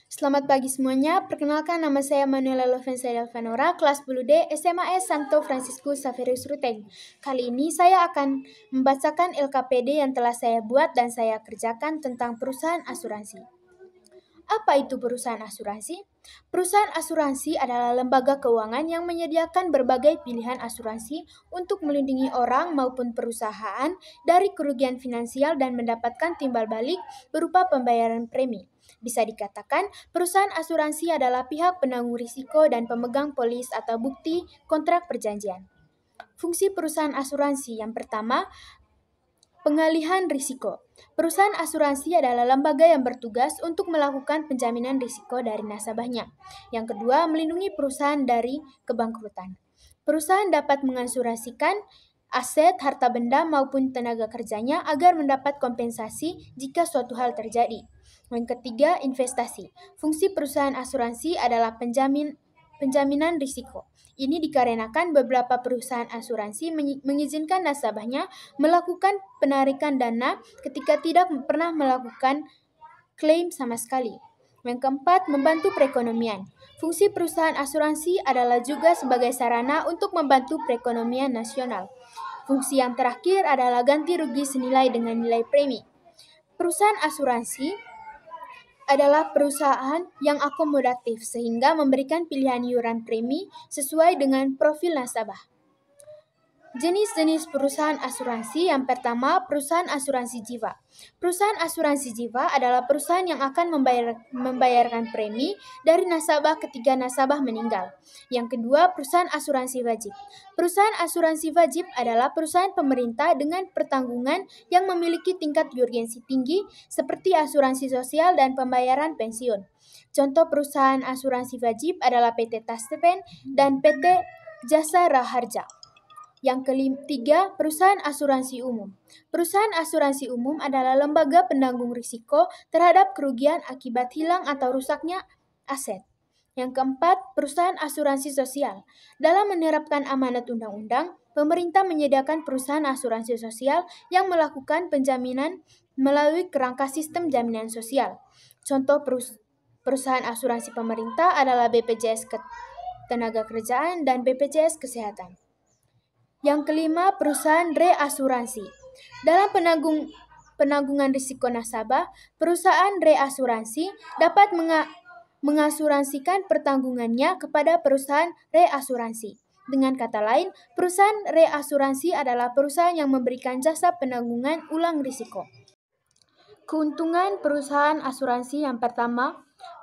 Selamat pagi semuanya, perkenalkan nama saya Manuela Lovensa Delvanora, kelas 10D SMA Santo Franciscus Xaverius Ruteng. Kali ini saya akan membacakan LKPD yang telah saya buat dan saya kerjakan tentang perusahaan asuransi. Apa itu perusahaan asuransi? Perusahaan asuransi adalah lembaga keuangan yang menyediakan berbagai pilihan asuransi untuk melindungi orang maupun perusahaan dari kerugian finansial dan mendapatkan timbal balik berupa pembayaran premi. Bisa dikatakan, perusahaan asuransi adalah pihak penanggung risiko dan pemegang polis atau bukti kontrak perjanjian. Fungsi perusahaan asuransi yang pertama, pengalihan risiko. Perusahaan asuransi adalah lembaga yang bertugas untuk melakukan penjaminan risiko dari nasabahnya. Yang kedua, melindungi perusahaan dari kebangkrutan. Perusahaan dapat mengasuransikan aset, harta benda, maupun tenaga kerjanya agar mendapat kompensasi jika suatu hal terjadi. Yang ketiga, investasi. Fungsi perusahaan asuransi adalah penjaminan risiko. Ini dikarenakan beberapa perusahaan asuransi mengizinkan nasabahnya melakukan penarikan dana ketika tidak pernah melakukan klaim sama sekali. Yang keempat, membantu perekonomian. Fungsi perusahaan asuransi adalah juga sebagai sarana untuk membantu perekonomian nasional. Fungsi yang terakhir adalah ganti rugi senilai dengan nilai premi. Perusahaan asuransi adalah perusahaan yang akomodatif sehingga memberikan pilihan iuran premi sesuai dengan profil nasabah. Jenis-jenis perusahaan asuransi yang pertama, perusahaan asuransi jiwa. Perusahaan asuransi jiwa adalah perusahaan yang akan membayarkan premi dari nasabah ketika nasabah meninggal. Yang kedua, perusahaan asuransi wajib. Perusahaan asuransi wajib adalah perusahaan pemerintah dengan pertanggungan yang memiliki tingkat urgensi tinggi seperti asuransi sosial dan pembayaran pensiun. Contoh perusahaan asuransi wajib adalah PT Taspen dan PT Jasa Raharja. Yang ketiga, perusahaan asuransi umum. Perusahaan asuransi umum adalah lembaga penanggung risiko terhadap kerugian akibat hilang atau rusaknya aset. Yang keempat, perusahaan asuransi sosial. Dalam menerapkan amanat undang-undang, pemerintah menyediakan perusahaan asuransi sosial yang melakukan penjaminan melalui kerangka sistem jaminan sosial. Contoh perusahaan asuransi pemerintah adalah BPJS Ketenagakerjaan dan BPJS Kesehatan. Yang kelima, perusahaan reasuransi. Dalam penanggungan risiko nasabah, perusahaan reasuransi dapat mengasuransikan pertanggungannya kepada perusahaan reasuransi. Dengan kata lain, perusahaan reasuransi adalah perusahaan yang memberikan jasa penanggungan ulang risiko. Keuntungan perusahaan asuransi yang pertama,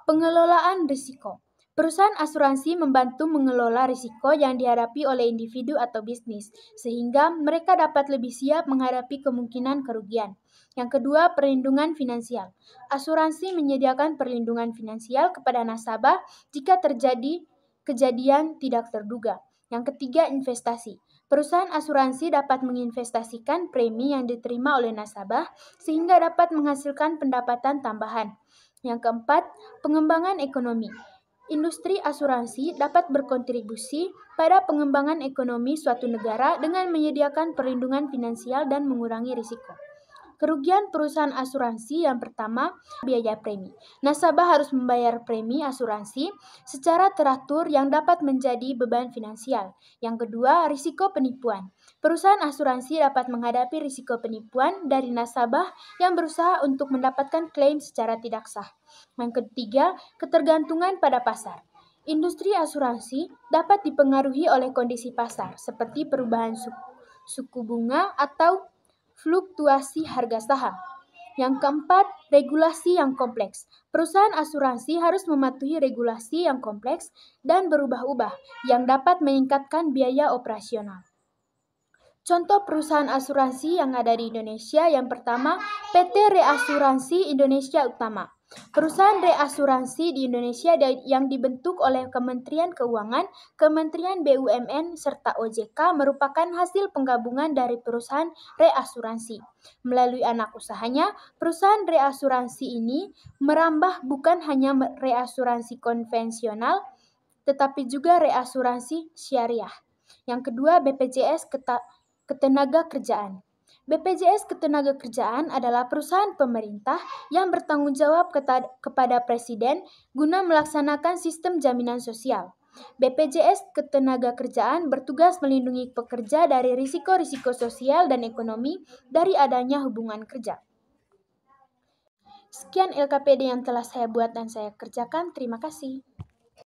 pengelolaan risiko. Perusahaan asuransi membantu mengelola risiko yang dihadapi oleh individu atau bisnis, sehingga mereka dapat lebih siap menghadapi kemungkinan kerugian. Yang kedua, perlindungan finansial. Asuransi menyediakan perlindungan finansial kepada nasabah jika terjadi kejadian tidak terduga. Yang ketiga, investasi. Perusahaan asuransi dapat menginvestasikan premi yang diterima oleh nasabah sehingga dapat menghasilkan pendapatan tambahan. Yang keempat, pengembangan ekonomi. Industri asuransi dapat berkontribusi pada pengembangan ekonomi suatu negara dengan menyediakan perlindungan finansial dan mengurangi risiko. Kerugian perusahaan asuransi yang pertama, biaya premi. Nasabah harus membayar premi asuransi secara teratur yang dapat menjadi beban finansial. Yang kedua, risiko penipuan. Perusahaan asuransi dapat menghadapi risiko penipuan dari nasabah yang berusaha untuk mendapatkan klaim secara tidak sah. Yang ketiga, ketergantungan pada pasar. Industri asuransi dapat dipengaruhi oleh kondisi pasar, seperti perubahan suku bunga atau fluktuasi harga saham. Yang keempat, regulasi yang kompleks. Perusahaan asuransi harus mematuhi regulasi yang kompleks dan berubah-ubah yang dapat meningkatkan biaya operasional. Contoh perusahaan asuransi yang ada di Indonesia yang pertama, PT Reasuransi Indonesia Utama. Perusahaan reasuransi di Indonesia yang dibentuk oleh Kementerian Keuangan, Kementerian BUMN, serta OJK merupakan hasil penggabungan dari perusahaan reasuransi. Melalui anak usahanya, perusahaan reasuransi ini merambah bukan hanya reasuransi konvensional, tetapi juga reasuransi syariah. Yang kedua, BPJS Ketenagakerjaan. BPJS Ketenagakerjaan adalah perusahaan pemerintah yang bertanggung jawab kepada Presiden guna melaksanakan sistem jaminan sosial. BPJS Ketenagakerjaan bertugas melindungi pekerja dari risiko-risiko sosial dan ekonomi dari adanya hubungan kerja. Sekian LKPD yang telah saya buat dan saya kerjakan. Terima kasih.